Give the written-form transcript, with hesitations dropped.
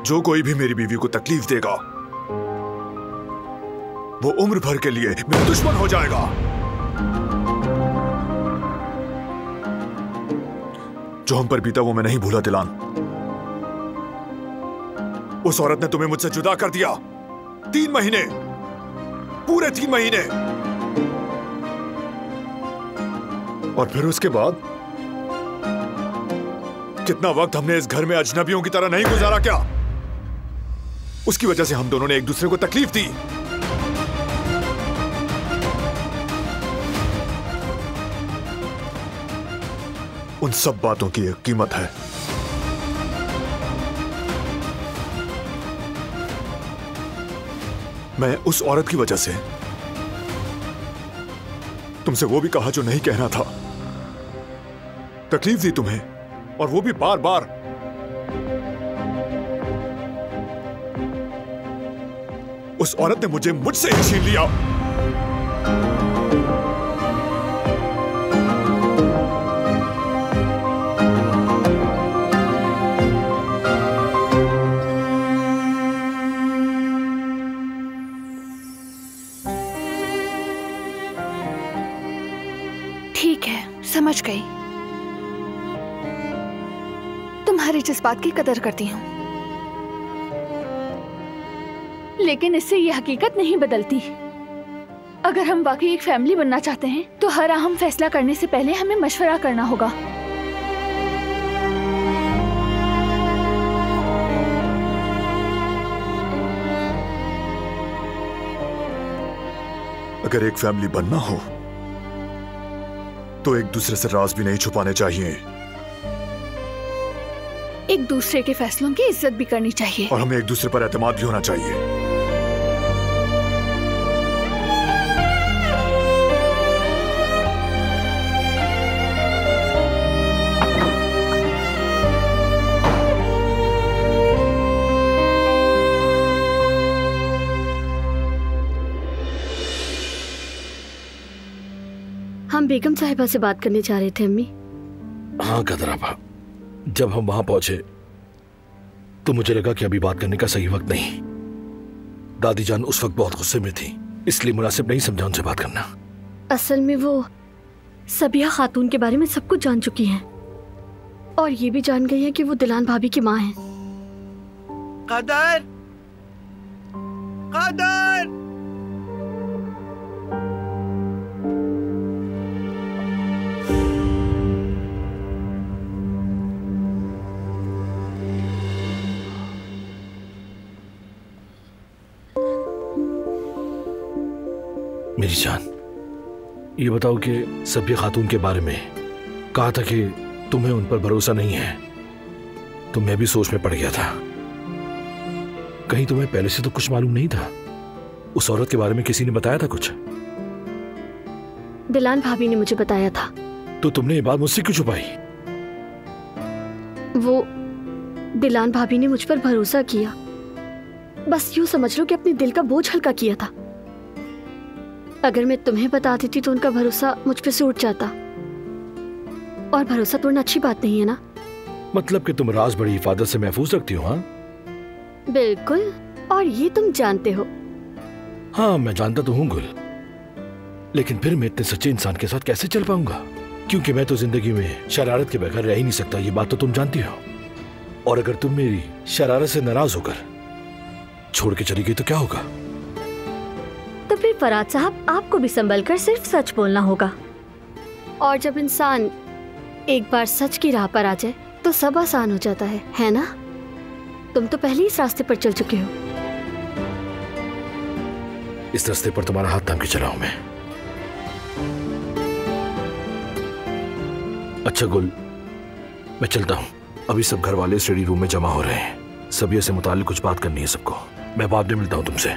जो कोई भी मेरी बीवी को तकलीफ देगा वो उम्र भर के लिए मेरा दुश्मन हो जाएगा। जो हम पर बीता वो मैं नहीं भूला दिलान। उस औरत ने तुम्हें मुझसे जुदा कर दिया। 3 महीने, पूरे 3 महीने। और फिर उसके बाद कितना वक्त हमने इस घर में अजनबियों की तरह नहीं गुजारा क्या? उसकी वजह से हम दोनों ने एक दूसरे को तकलीफ दी। उन सब बातों की एक कीमत है। मैं उस औरत की वजह से तुमसे वो भी कहा जो नहीं कहना था, तकलीफ दी तुम्हें, और वो भी बार बार। उस औरत ने मुझे मुझसे ही छीन लिया। ठीक है, समझ गई। तुम्हारी जज्बात की कदर करती हूँ, लेकिन इससे ये हकीकत नहीं बदलती। अगर हम वाकई एक फैमिली बनना चाहते हैं तो हर अहम फैसला करने से पहले हमें मशवरा करना होगा। अगर एक फैमिली बनना हो तो एक दूसरे से राज भी नहीं छुपाने चाहिए। एक दूसरे के फैसलों की इज्जत भी करनी चाहिए। और हमें एक दूसरे पर एतमाद भी होना चाहिए। हम बेगम साहिबा से बात करने जा रहे थे अम्मी। हाँ कदराबा, जब हम वहां पहुंचे तो मुझे लगा कि अभी बात करने का सही वक्त नहीं। दादी जान उस वक्त बहुत गुस्से में थी, इसलिए मुनासिब नहीं समझा उनसे बात करना। असल में वो सबिया खातून के बारे में सब कुछ जान चुकी हैं और ये भी जान गई है कि वो दिलान भाभी की माँ हैं। कदर, कदर। मेरी जान, ये बताओ कि सबिया खातून के बारे में कहा था कि तुम्हें उन पर भरोसा नहीं है, तो मैं भी सोच में पड़ गया था। कहीं तुम्हें पहले से तो कुछ मालूम नहीं था? उस औरत के बारे में किसी ने बताया था कुछ? दिलान भाभी ने मुझे बताया था। तो तुमने ये बात मुझसे क्यों छुपाई? वो दिलान भाभी ने मुझ पर भरोसा किया, बस यूं समझ लो कि अपने दिल का बोझ हल्का किया था। अगर मैं तुम्हें बता देती तो उनका भरोसा मुझ पे से उठ जाता, और भरोसा तोड़ना अच्छी बात नहीं है ना। मतलब कि तुम राज बड़ी हिफाजत से महफूज रखती हो? हाँ बिल्कुल, और ये तुम जानते हो। हाँ मैं जानता तो हूँ गुल, लेकिन फिर मैं इतने सच्चे इंसान के साथ कैसे चल पाऊंगा? क्योंकि मैं तो जिंदगी में शरारत के बगैर रह ही नहीं सकता, ये बात तो तुम जानती हो। और अगर तुम मेरी शरारत से नाराज होकर छोड़ के चली गई तो क्या होगा? तो फिर फराद साहब आपको भी संभल कर सिर्फ सच बोलना होगा, और जब इंसान एक बार सच की राह पर आ जाए तो सब आसान हो जाता है ना? तुम तो पहले इस रास्ते पर चल चुके हो। इस रास्ते पर तुम्हारा हाथ थाम के चला हूं मैं। अच्छा गुल, मैं चलता हूं। अभी सब घर वाले स्टडी रूम में जमा हो रहे हैं। सबिया से मुताल्लिक कुछ बात करनी है सबको। मैं बाद में मिलता हूं तुमसे।